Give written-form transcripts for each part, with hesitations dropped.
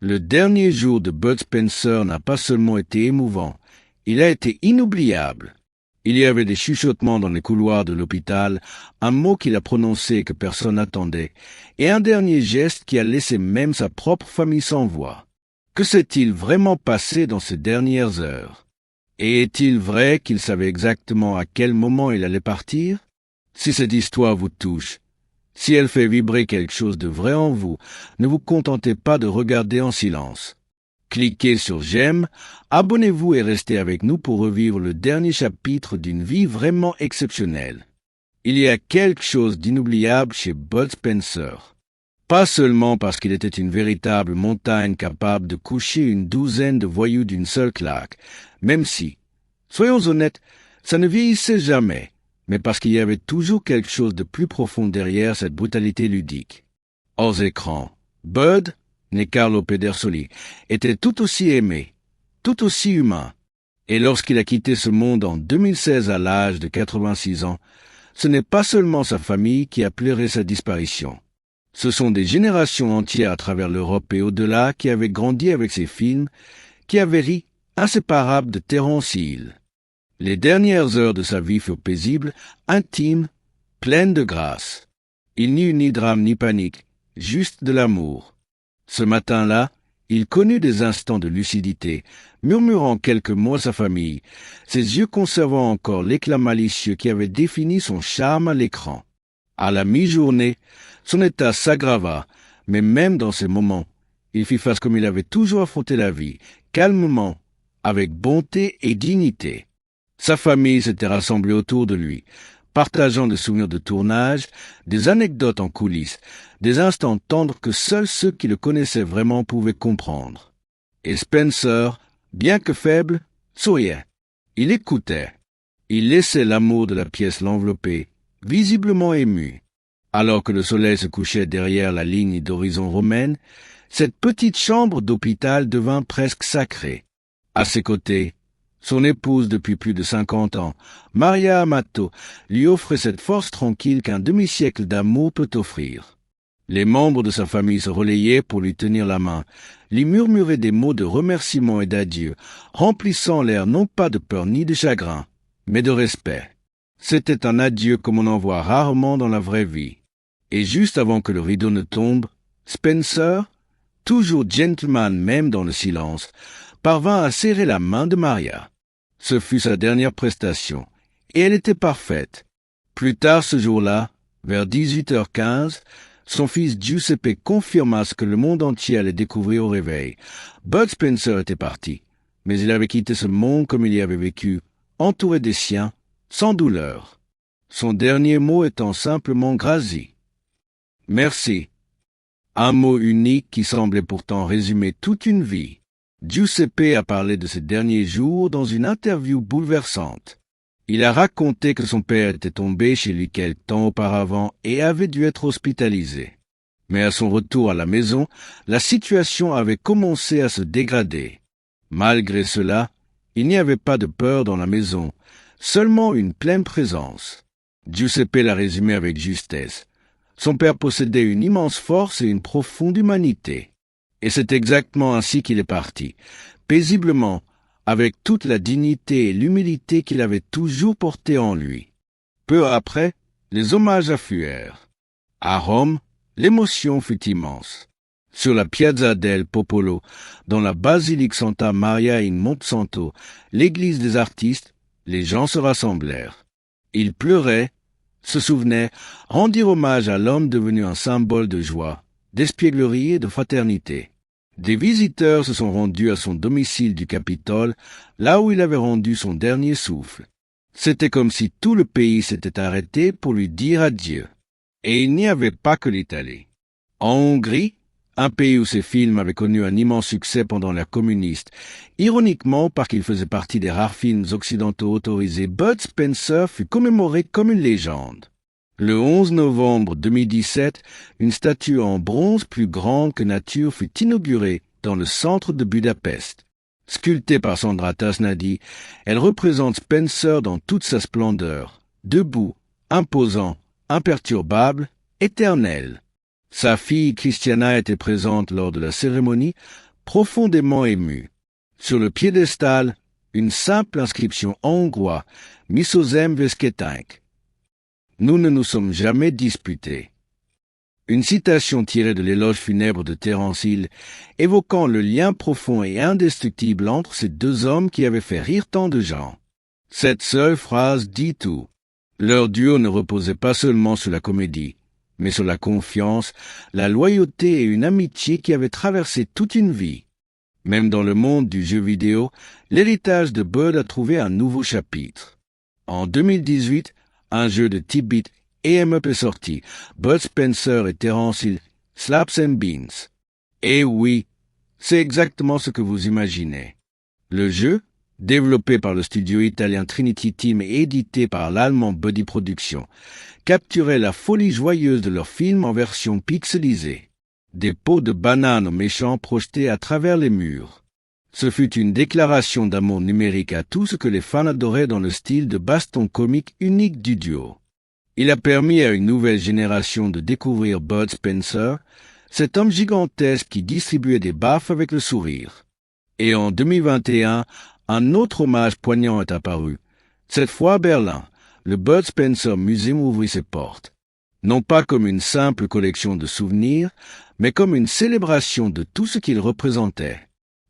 Le dernier jour de Bud Spencer n'a pas seulement été émouvant, il a été inoubliable. Il y avait des chuchotements dans les couloirs de l'hôpital, un mot qu'il a prononcé et que personne n'attendait, et un dernier geste qui a laissé même sa propre famille sans voix. Que s'est-il vraiment passé dans ces dernières heures? Et est-il vrai qu'il savait exactement à quel moment il allait partir? Si cette histoire vous touche, si elle fait vibrer quelque chose de vrai en vous, ne vous contentez pas de regarder en silence. Cliquez sur j'aime, abonnez-vous et restez avec nous pour revivre le dernier chapitre d'une vie vraiment exceptionnelle. Il y a quelque chose d'inoubliable chez Bud Spencer. Pas seulement parce qu'il était une véritable montagne capable de coucher une douzaine de voyous d'une seule claque, même si, soyons honnêtes, ça ne vieillissait jamais, mais parce qu'il y avait toujours quelque chose de plus profond derrière cette brutalité ludique. Hors écran, Bud, né Carlo Pedersoli, était tout aussi aimé, tout aussi humain. Et lorsqu'il a quitté ce monde en 2016 à l'âge de 86 ans, ce n'est pas seulement sa famille qui a pleuré sa disparition. Ce sont des générations entières à travers l'Europe et au-delà qui avaient grandi avec ses films, qui avaient ri, inséparables de Terence Hill. Les dernières heures de sa vie furent paisibles, intimes, pleines de grâce. Il n'y eut ni drame ni panique, juste de l'amour. Ce matin-là, il connut des instants de lucidité, murmurant quelques mots à sa famille, ses yeux conservant encore l'éclat malicieux qui avait défini son charme à l'écran. À la mi-journée, son état s'aggrava, mais même dans ces moments, il fit face comme il avait toujours affronté la vie, calmement, avec bonté et dignité. Sa famille s'était rassemblée autour de lui, partageant des souvenirs de tournage, des anecdotes en coulisses, des instants tendres que seuls ceux qui le connaissaient vraiment pouvaient comprendre. Et Spencer, bien que faible, souriait. Il écoutait. Il laissait l'amour de la pièce l'envelopper, visiblement ému. Alors que le soleil se couchait derrière la ligne d'horizon romaine, cette petite chambre d'hôpital devint presque sacrée. À ses côtés, son épouse depuis plus de 50 ans, Maria Amato, lui offrait cette force tranquille qu'un demi-siècle d'amour peut offrir. Les membres de sa famille se relayaient pour lui tenir la main, lui murmuraient des mots de remerciement et d'adieu, remplissant l'air non pas de peur ni de chagrin, mais de respect. C'était un adieu comme on en voit rarement dans la vraie vie. Et juste avant que le rideau ne tombe, Spencer, toujours gentleman même dans le silence, parvint à serrer la main de Maria. Ce fut sa dernière prestation, et elle était parfaite. Plus tard ce jour-là, vers 18h15, son fils Giuseppe confirma ce que le monde entier allait découvrir au réveil. Bud Spencer était parti, mais il avait quitté ce monde comme il y avait vécu, entouré des siens, sans douleur. Son dernier mot étant simplement Grazie. Merci. Un mot unique qui semblait pourtant résumer toute une vie. Giuseppe a parlé de ses derniers jours dans une interview bouleversante. Il a raconté que son père était tombé chez lui quelque temps auparavant et avait dû être hospitalisé. Mais à son retour à la maison, la situation avait commencé à se dégrader. Malgré cela, il n'y avait pas de peur dans la maison, seulement une pleine présence. Giuseppe l'a résumé avec justesse. Son père possédait une immense force et une profonde humanité. Et c'est exactement ainsi qu'il est parti, paisiblement, avec toute la dignité et l'humilité qu'il avait toujours portée en lui. Peu après, les hommages affluèrent. À Rome, l'émotion fut immense. Sur la Piazza del Popolo, dans la basilique Santa Maria in Monsanto, l'église des artistes, les gens se rassemblèrent. Ils pleuraient, se souvenaient, rendirent hommage à l'homme devenu un symbole de joie, d'espièglerie et de fraternité. Des visiteurs se sont rendus à son domicile du Capitole, là où il avait rendu son dernier souffle. C'était comme si tout le pays s'était arrêté pour lui dire adieu. Et il n'y avait pas que l'Italie. En Hongrie, un pays où ses films avaient connu un immense succès pendant l'ère communiste, ironiquement parce qu'il faisait partie des rares films occidentaux autorisés, Bud Spencer fut commémoré comme une légende. Le 11 novembre 2017, une statue en bronze plus grande que nature fut inaugurée dans le centre de Budapest. Sculptée par Sandra Tasnadi, elle représente Spencer dans toute sa splendeur, debout, imposant, imperturbable, éternel. Sa fille Christiana était présente lors de la cérémonie, profondément ému. Sur le piédestal, une simple inscription en hongrois, Misozem Vesketank. Nous ne nous sommes jamais disputés. Une citation tirée de l'éloge funèbre de Terence Hill, évoquant le lien profond et indestructible entre ces deux hommes qui avaient fait rire tant de gens. Cette seule phrase dit tout. Leur duo ne reposait pas seulement sur la comédie, mais sur la confiance, la loyauté et une amitié qui avaient traversé toute une vie. Même dans le monde du jeu vidéo, l'héritage de Bud a trouvé un nouveau chapitre. En 2018, un jeu de type beat et em-up est sorti, Bud Spencer et Terence Hill, Slaps and Beans. Et oui, c'est exactement ce que vous imaginez. Le jeu, développé par le studio italien Trinity Team et édité par l'allemand Buddy Productions, capturait la folie joyeuse de leur film en version pixelisée. Des pots de bananes aux méchants projetés à travers les murs. Ce fut une déclaration d'amour numérique à tout ce que les fans adoraient dans le style de baston comique unique du duo. Il a permis à une nouvelle génération de découvrir Bud Spencer, cet homme gigantesque qui distribuait des baffes avec le sourire. Et en 2021, un autre hommage poignant est apparu. Cette fois à Berlin, le Bud Spencer Museum ouvrit ses portes. Non pas comme une simple collection de souvenirs, mais comme une célébration de tout ce qu'il représentait.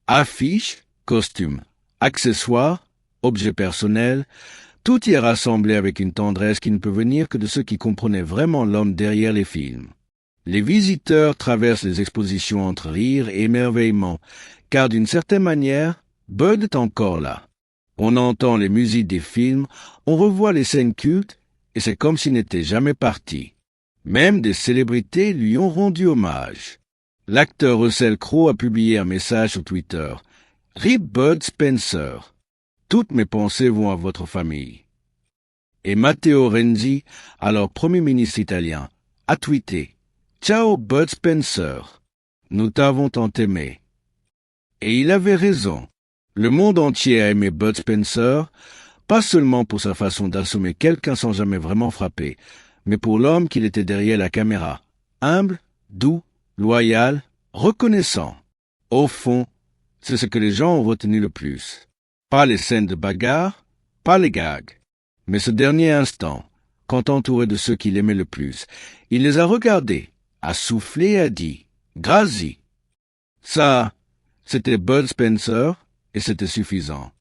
Affiches, costumes, accessoires, objets personnels, tout y est rassemblé avec une tendresse qui ne peut venir que de ceux qui comprenaient vraiment l'homme derrière les films. Les visiteurs traversent les expositions entre rire et émerveillement, car d'une certaine manière, Bud est encore là. On entend les musiques des films, on revoit les scènes cultes, et c'est comme s'il n'était jamais parti. Même des célébrités lui ont rendu hommage. L'acteur Russell Crowe a publié un message sur Twitter. « Rip Bud Spencer. Toutes mes pensées vont à votre famille. » Et Matteo Renzi, alors Premier ministre italien, a tweeté « Ciao Bud Spencer. Nous t'avons tant aimé. » Et il avait raison. Le monde entier a aimé Bud Spencer, pas seulement pour sa façon d'assommer quelqu'un sans jamais vraiment frapper, mais pour l'homme qu'il était derrière la caméra, humble, doux, loyal, reconnaissant. Au fond, c'est ce que les gens ont retenu le plus. Pas les scènes de bagarre, pas les gags, mais ce dernier instant, quand entouré de ceux qu'il aimait le plus, il les a regardés, a soufflé et a dit « Grazie ». Ça, c'était Bud Spencer, et c'était suffisant.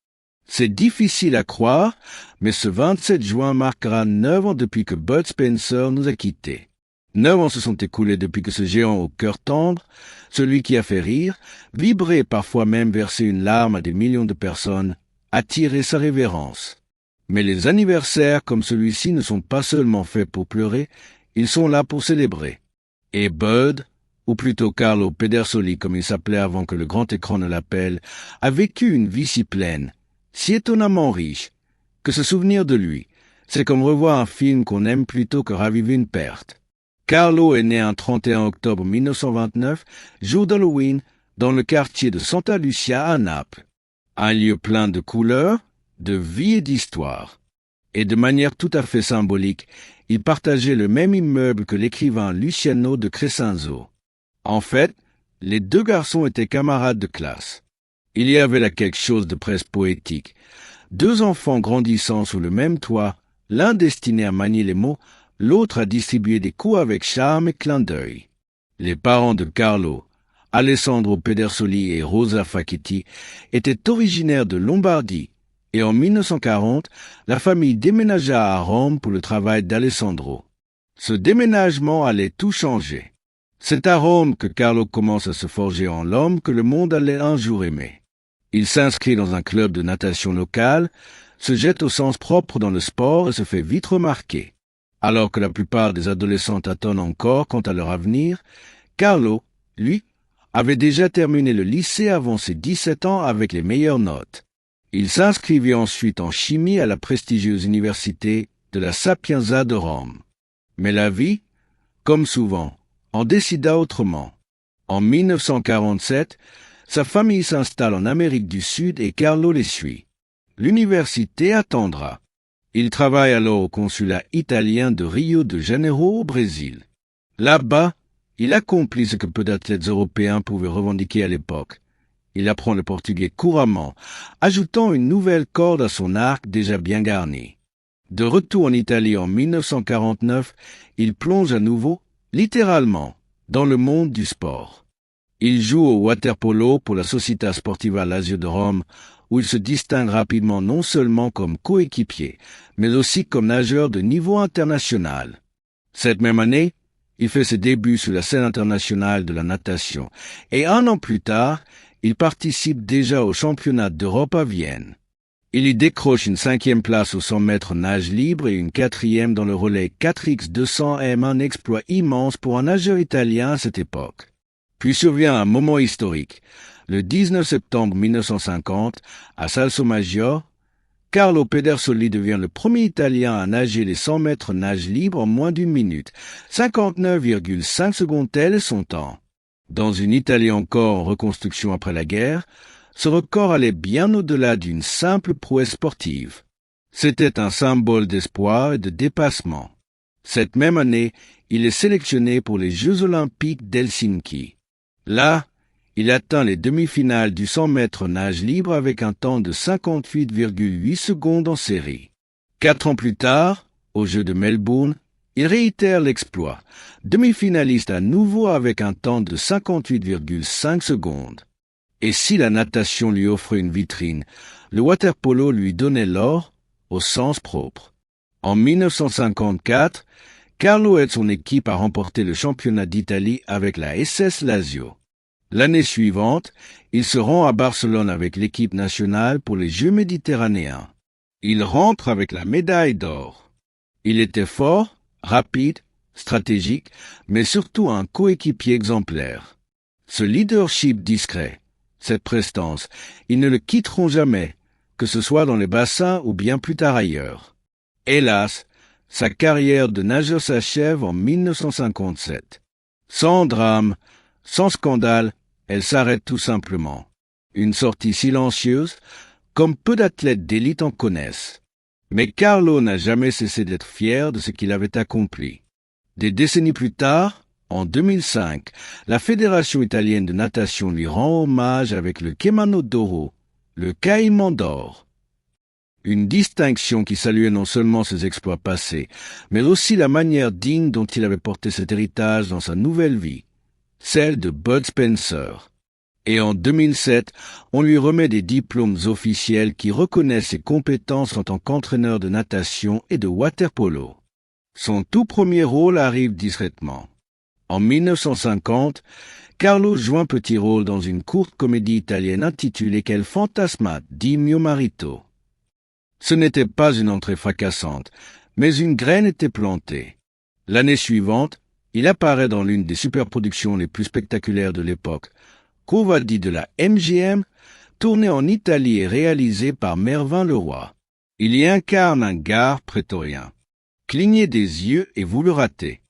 C'est difficile à croire, mais ce 27 juin marquera 9 ans depuis que Bud Spencer nous a quittés. 9 ans se sont écoulés depuis que ce géant au cœur tendre, celui qui a fait rire, vibrer, parfois même verser une larme à des millions de personnes, a tiré sa révérence. Mais les anniversaires comme celui-ci ne sont pas seulement faits pour pleurer, ils sont là pour célébrer. Et Bud, ou plutôt Carlo Pedersoli comme il s'appelait avant que le grand écran ne l'appelle, a vécu une vie si pleine, si étonnamment riche, que se souvenir de lui, c'est comme revoir un film qu'on aime plutôt que raviver une perte. Carlo est né un 31 octobre 1929, jour d'Halloween, dans le quartier de Santa Lucia à Naples. Un lieu plein de couleurs, de vie et d'histoire. Et de manière tout à fait symbolique, il partageait le même immeuble que l'écrivain Luciano de Crescenzo. En fait, les deux garçons étaient camarades de classe. Il y avait là quelque chose de presque poétique. Deux enfants grandissant sous le même toit, l'un destiné à manier les mots, l'autre à distribuer des coups avec charme et clin d'œil. Les parents de Carlo, Alessandro Pedersoli et Rosa Facchetti, étaient originaires de Lombardie, et en 1940, la famille déménagea à Rome pour le travail d'Alessandro. Ce déménagement allait tout changer. C'est à Rome que Carlo commence à se forger en l'homme que le monde allait un jour aimer. Il s'inscrit dans un club de natation local, se jette au sens propre dans le sport et se fait vite remarquer. Alors que la plupart des adolescents tâtonnent encore quant à leur avenir, Carlo, lui, avait déjà terminé le lycée avant ses 17 ans avec les meilleures notes. Il s'inscrivit ensuite en chimie à la prestigieuse université de la Sapienza de Rome. Mais la vie, comme souvent, en décida autrement. En 1947, sa famille s'installe en Amérique du Sud et Carlo les suit. L'université attendra. Il travaille alors au consulat italien de Rio de Janeiro au Brésil. Là-bas, il accomplit ce que peu d'athlètes européens pouvaient revendiquer à l'époque. Il apprend le portugais couramment, ajoutant une nouvelle corde à son arc déjà bien garni. De retour en Italie en 1949, il plonge à nouveau, littéralement, dans le monde du sport. Il joue au water-polo pour la Società Sportiva Lazio de Rome, où il se distingue rapidement non seulement comme coéquipier, mais aussi comme nageur de niveau international. Cette même année, il fait ses débuts sur la scène internationale de la natation, et un an plus tard, il participe déjà au championnat d'Europe à Vienne. Il y décroche une 5e place au 100 mètres nage libre et une 4e dans le relais 4x200m, un exploit immense pour un nageur italien à cette époque. Puis survient un moment historique. Le 19 septembre 1950, à Salsomaggiore, Carlo Pedersoli devient le premier Italien à nager les 100 mètres nage libre en moins d'une minute. 59,5 secondes tel est son temps. Dans une Italie encore en reconstruction après la guerre, ce record allait bien au-delà d'une simple prouesse sportive. C'était un symbole d'espoir et de dépassement. Cette même année, il est sélectionné pour les Jeux olympiques d'Helsinki. Là, il atteint les demi-finales du 100 mètres nage libre avec un temps de 58,8 secondes en série. 4 ans plus tard, aux Jeux de Melbourne, il réitère l'exploit, demi-finaliste à nouveau avec un temps de 58,5 secondes. Et si la natation lui offrait une vitrine, le water-polo lui donnait l'or au sens propre. En 1954, Carlo aide son équipe à remporter le championnat d'Italie avec la SS Lazio. L'année suivante, il se rend à Barcelone avec l'équipe nationale pour les Jeux méditerranéens. Il rentre avec la médaille d'or. Il était fort, rapide, stratégique, mais surtout un coéquipier exemplaire. Ce leadership discret, cette prestance, ils ne le quitteront jamais, que ce soit dans les bassins ou bien plus tard ailleurs. Hélas, sa carrière de nageur s'achève en 1957. Sans drame, sans scandale, elle s'arrête tout simplement. Une sortie silencieuse, comme peu d'athlètes d'élite en connaissent. Mais Carlo n'a jamais cessé d'être fier de ce qu'il avait accompli. Des décennies plus tard, en 2005, la Fédération italienne de natation lui rend hommage avec le Kemano d'Oro, le Caïman d'or. Une distinction qui saluait non seulement ses exploits passés, mais aussi la manière digne dont il avait porté cet héritage dans sa nouvelle vie, celle de Bud Spencer. Et en 2007, on lui remet des diplômes officiels qui reconnaissent ses compétences en tant qu'entraîneur de natation et de water-polo. Son tout premier rôle arrive discrètement. En 1950, Carlo joue un petit rôle dans une courte comédie italienne intitulée Quel fantasma di mio marito. Ce n'était pas une entrée fracassante, mais une graine était plantée. L'année suivante, il apparaît dans l'une des superproductions les plus spectaculaires de l'époque, Quo Vadì de la MGM, tournée en Italie et réalisée par Mervyn Leroy. Il y incarne un gare prétorien. Clignez des yeux et vous le ratez.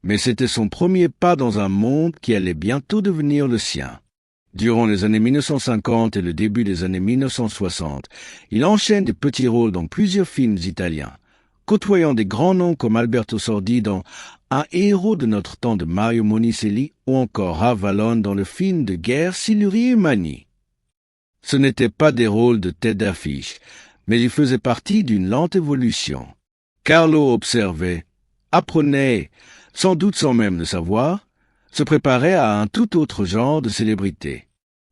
Mais c'était son premier pas dans un monde qui allait bientôt devenir le sien. Durant les années 1950 et le début des années 1960, il enchaîne des petits rôles dans plusieurs films italiens, côtoyant des grands noms comme Alberto Sordi dans Un héros de notre temps de Mario Monicelli ou encore Rav Vallone dans le film de guerre Siluri Umani. Ce n'étaient pas des rôles de tête d'affiche, mais ils faisaient partie d'une lente évolution. Carlo observait, apprenait, sans doute sans même le savoir, se préparait à un tout autre genre de célébrité.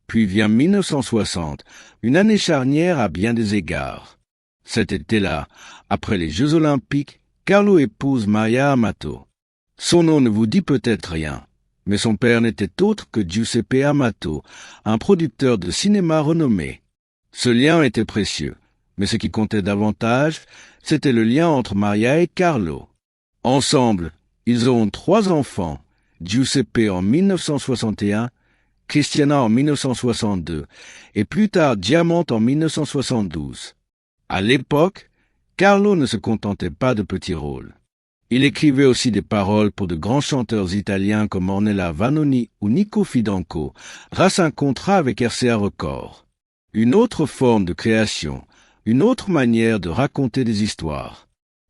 Puis vient 1960, une année charnière à bien des égards. Cet été-là, après les Jeux olympiques, Carlo épouse Maria Amato. Son nom ne vous dit peut-être rien, mais son père n'était autre que Giuseppe Amato, un producteur de cinéma renommé. Ce lien était précieux, mais ce qui comptait davantage, c'était le lien entre Maria et Carlo. Ensemble, ils auront 3 enfants, Giuseppe en 1961, Cristiana en 1962 et plus tard Diamante en 1972. À l'époque, Carlo ne se contentait pas de petits rôles. Il écrivait aussi des paroles pour de grands chanteurs italiens comme Ornella Vanoni ou Nico Fidanco, grâce à un contrat avec RCA Records. Une autre forme de création, une autre manière de raconter des histoires.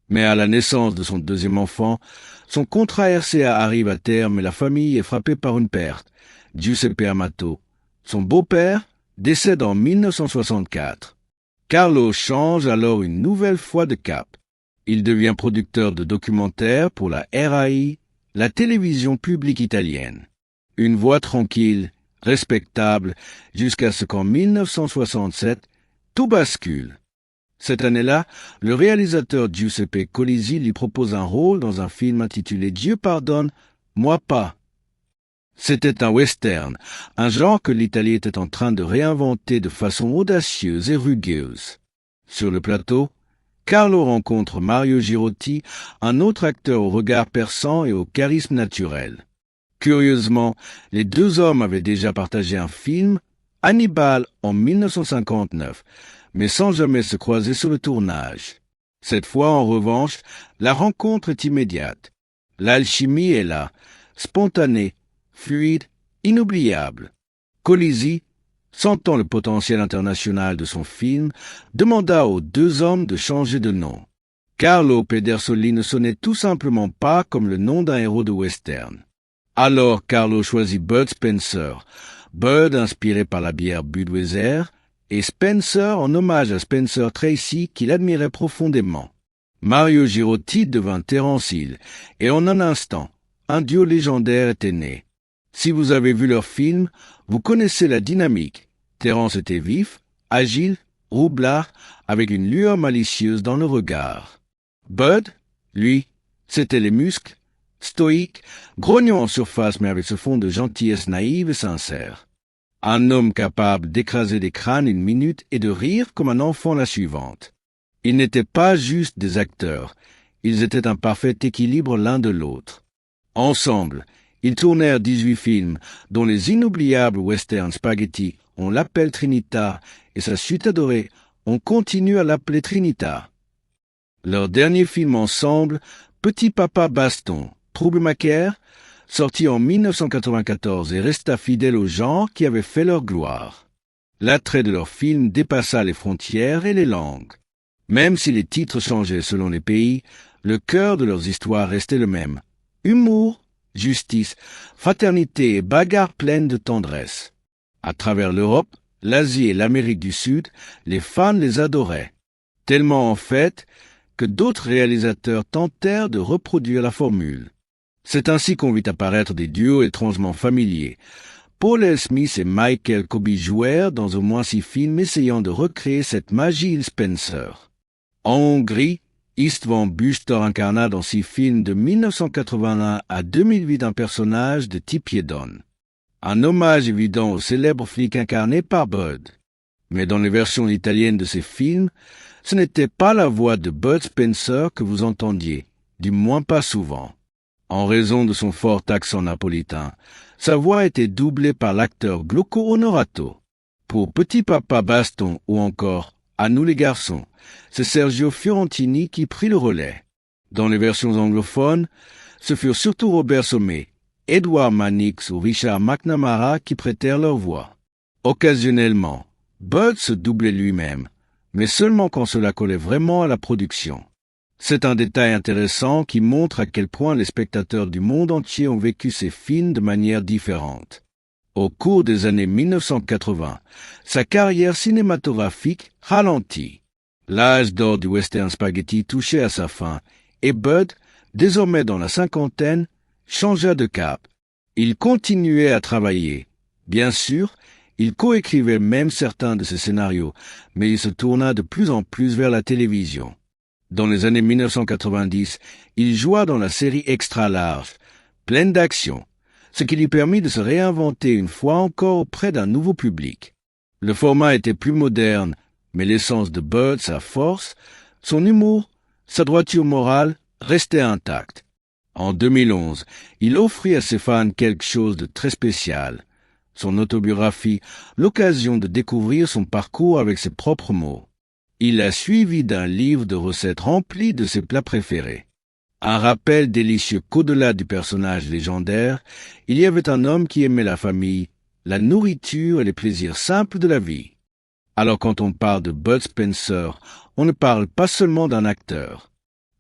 Mais à la naissance de son deuxième enfant, son contrat RCA arrive à terme et la famille est frappée par une perte. Giuseppe Amato, son beau-père, décède en 1964. Carlo change alors une nouvelle fois de cap. Il devient producteur de documentaires pour la RAI, la télévision publique italienne. Une voix tranquille, respectable, jusqu'à ce qu'en 1967, tout bascule. Cette année-là, le réalisateur Giuseppe Colisi lui propose un rôle dans un film intitulé Dieu pardonne, moi pas. C'était un western, un genre que l'Italie était en train de réinventer de façon audacieuse et rugueuse. Sur le plateau, Carlo rencontre Mario Girotti, un autre acteur au regard perçant et au charisme naturel. Curieusement, les deux hommes avaient déjà partagé un film, Hannibal, en 1959, mais sans jamais se croiser sur le tournage. Cette fois, en revanche, la rencontre est immédiate. L'alchimie est là, spontanée, fluide, inoubliable. Colisi, sentant le potentiel international de son film, demanda aux deux hommes de changer de nom. Carlo Pedersoli ne sonnait tout simplement pas comme le nom d'un héros de western. Alors Carlo choisit Bud Spencer, Bud inspiré par la bière Budweiser, et Spencer en hommage à Spencer Tracy qu'il admirait profondément. Mario Girotti devint Terence Hill, et en un instant, un duo légendaire était né. Si vous avez vu leur film, vous connaissez la dynamique. Terence était vif, agile, roublard, avec une lueur malicieuse dans le regard. Bud, lui, c'était les muscles, stoïque, grognon en surface mais avec ce fond de gentillesse naïve et sincère. Un homme capable d'écraser des crânes une minute et de rire comme un enfant la suivante. Ils n'étaient pas juste des acteurs, ils étaient un parfait équilibre l'un de l'autre. Ensemble, ils tournèrent 18 films, dont les inoubliables westerns Spaghetti, On l'appelle Trinita, et sa suite adorée, On continue à l'appeler Trinita. Leur dernier film ensemble, Petit Papa Baston, Troublemaker, sorti en 1994 et resta fidèle au genre qui avait fait leur gloire. L'attrait de leurs films dépassa les frontières et les langues. Même si les titres changeaient selon les pays, le cœur de leurs histoires restait le même. Humour, justice, fraternité et bagarre pleine de tendresse. À travers l'Europe, l'Asie et l'Amérique du Sud, les fans les adoraient. Tellement en fait que d'autres réalisateurs tentèrent de reproduire la formule. C'est ainsi qu'on vit apparaître des duos étrangement familiers. Paul L. Smith et Michael Kobe jouèrent dans au moins 6 films essayant de recréer cette magie Hill Spencer. En Hongrie, István Büstor incarna dans 6 films de 1981 à 2008 un personnage de Tipiedon. Un hommage évident au célèbre flic incarné par Bud. Mais dans les versions italiennes de ces films, ce n'était pas la voix de Bud Spencer que vous entendiez, du moins pas souvent. En raison de son fort accent napolitain, sa voix était doublée par l'acteur Glauco Onorato. Pour Petit Papa Baston ou encore À nous les garçons, c'est Sergio Fiorentini qui prit le relais. Dans les versions anglophones, ce furent surtout Robert Sommet, Edward Mannix ou Richard McNamara qui prêtèrent leur voix. Occasionnellement, Bud se doublait lui-même, mais seulement quand cela collait vraiment à la production. C'est un détail intéressant qui montre à quel point les spectateurs du monde entier ont vécu ces films de manière différente. Au cours des années 1980, sa carrière cinématographique ralentit. L'âge d'or du western spaghetti touchait à sa fin, et Bud, désormais dans la cinquantaine, changea de cap. Il continuait à travailler. Bien sûr, il coécrivait même certains de ses scénarios, mais il se tourna de plus en plus vers la télévision. Dans les années 1990, il joua dans la série Extra Large, pleine d'action, ce qui lui permit de se réinventer une fois encore auprès d'un nouveau public. Le format était plus moderne, mais l'essence de Bud, sa force, son humour, sa droiture morale restaient intacts. En 2011, il offrit à ses fans quelque chose de très spécial. Son autobiographie, l'occasion de découvrir son parcours avec ses propres mots. Il l'a suivi d'un livre de recettes rempli de ses plats préférés. Un rappel délicieux qu'au-delà du personnage légendaire, il y avait un homme qui aimait la famille, la nourriture et les plaisirs simples de la vie. Alors quand on parle de Bud Spencer, on ne parle pas seulement d'un acteur.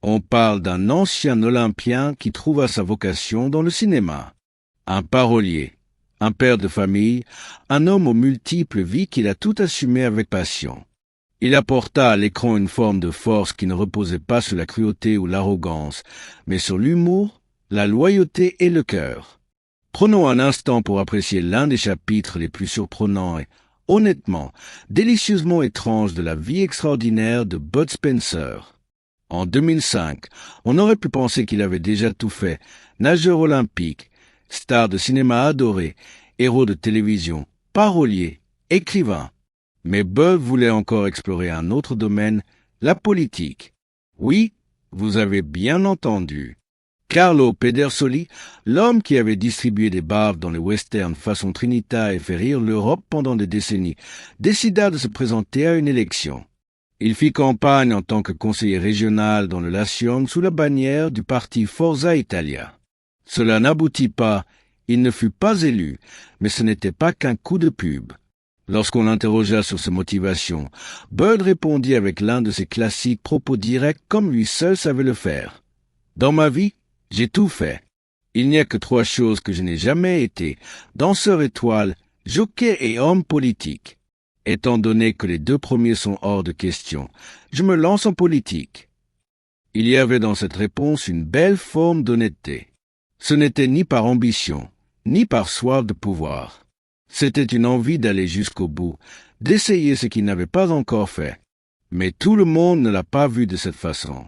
On parle d'un ancien Olympien qui trouva sa vocation dans le cinéma. Un parolier, Un père de famille, un homme aux multiples vies qu'il a tout assumé avec passion. Il apporta à l'écran une forme de force qui ne reposait pas sur la cruauté ou l'arrogance, mais sur l'humour, la loyauté et le cœur. Prenons un instant pour apprécier l'un des chapitres les plus surprenants et, honnêtement, délicieusement étranges de la vie extraordinaire de Bud Spencer. En 2005, on aurait pu penser qu'il avait déjà tout fait, nageur olympique, star de cinéma adoré, héros de télévision, parolier, écrivain. Mais Bud voulait encore explorer un autre domaine, la politique. Oui, vous avez bien entendu. Carlo Pedersoli, l'homme qui avait distribué des baves dans les westerns façon Trinita et fait rire l'Europe pendant des décennies, décida de se présenter à une élection. Il fit campagne en tant que conseiller régional dans le Latium sous la bannière du parti Forza Italia. Cela n'aboutit pas, il ne fut pas élu, mais ce n'était pas qu'un coup de pub. Lorsqu'on l'interrogea sur ses motivations, Bud répondit avec l'un de ses classiques propos directs comme lui seul savait le faire. « Dans ma vie, j'ai tout fait. Il n'y a que 3 choses que je n'ai jamais été, danseur étoile, jockey et homme politique. Étant donné que les 2 premiers sont hors de question, je me lance en politique. » Il y avait dans cette réponse une belle forme d'honnêteté. Ce n'était ni par ambition, ni par soif de pouvoir. C'était une envie d'aller jusqu'au bout, d'essayer ce qu'il n'avait pas encore fait. Mais tout le monde ne l'a pas vu de cette façon.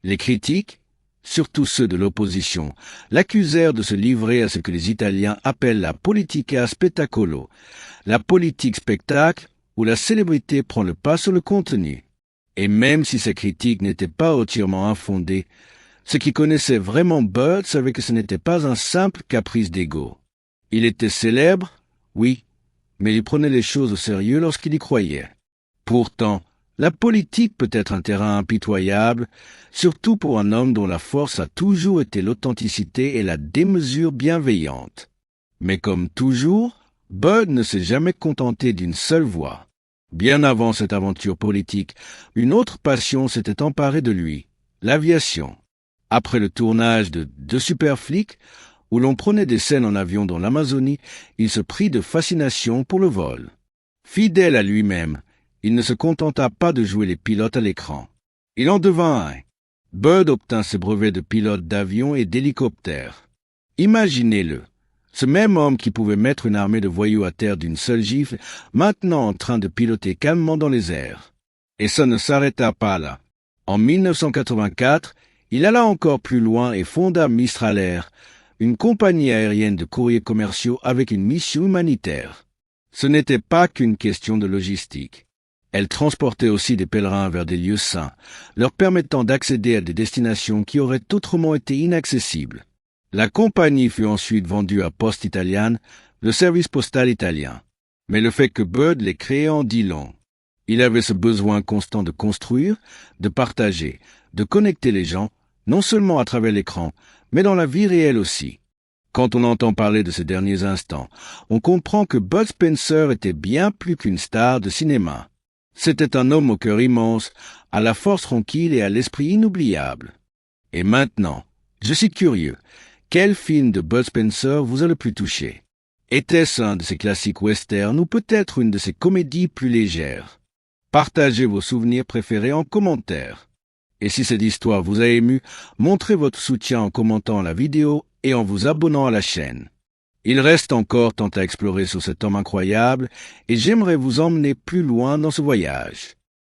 Les critiques, surtout ceux de l'opposition, l'accusèrent de se livrer à ce que les Italiens appellent la politica spettacolo, la politique spectacle où la célébrité prend le pas sur le contenu. Et même si ces critiques n'étaient pas entièrement infondées, ceux qui connaissaient vraiment Bud savaient que ce n'était pas un simple caprice d'ego. Il était célèbre, oui, mais il prenait les choses au sérieux lorsqu'il y croyait. Pourtant, la politique peut être un terrain impitoyable, surtout pour un homme dont la force a toujours été l'authenticité et la démesure bienveillante. Mais comme toujours, Bud ne s'est jamais contenté d'une seule voie. Bien avant cette aventure politique, une autre passion s'était emparée de lui, l'aviation. Après le tournage de Deux super flics, où l'on prenait des scènes en avion dans l'Amazonie, il se prit de fascination pour le vol. Fidèle à lui-même, il ne se contenta pas de jouer les pilotes à l'écran. Il en devint un. Bud obtint ses brevets de pilote d'avion et d'hélicoptère. Imaginez-le, ce même homme qui pouvait mettre une armée de voyous à terre d'une seule gifle, maintenant en train de piloter calmement dans les airs. Et ça ne s'arrêta pas là. En 1984, il alla encore plus loin et fonda Mistral Air, une compagnie aérienne de courriers commerciaux avec une mission humanitaire. Ce n'était pas qu'une question de logistique. Elle transportait aussi des pèlerins vers des lieux saints, leur permettant d'accéder à des destinations qui auraient autrement été inaccessibles. La compagnie fut ensuite vendue à Poste Italiane, le service postal italien. Mais le fait que Bud l'ait créé en dit long. Il avait ce besoin constant de construire, de partager, de connecter les gens, non seulement à travers l'écran, mais dans la vie réelle aussi. Quand on entend parler de ces derniers instants, on comprend que Bud Spencer était bien plus qu'une star de cinéma. C'était un homme au cœur immense, à la force tranquille et à l'esprit inoubliable. Et maintenant, je suis curieux, quel film de Bud Spencer vous a le plus touché? Était-ce un de ses classiques westerns ou peut-être une de ses comédies plus légères? Partagez vos souvenirs préférés en commentaire. Et si cette histoire vous a ému, montrez votre soutien en commentant la vidéo et en vous abonnant à la chaîne. Il reste encore tant à explorer sur cet homme incroyable et j'aimerais vous emmener plus loin dans ce voyage.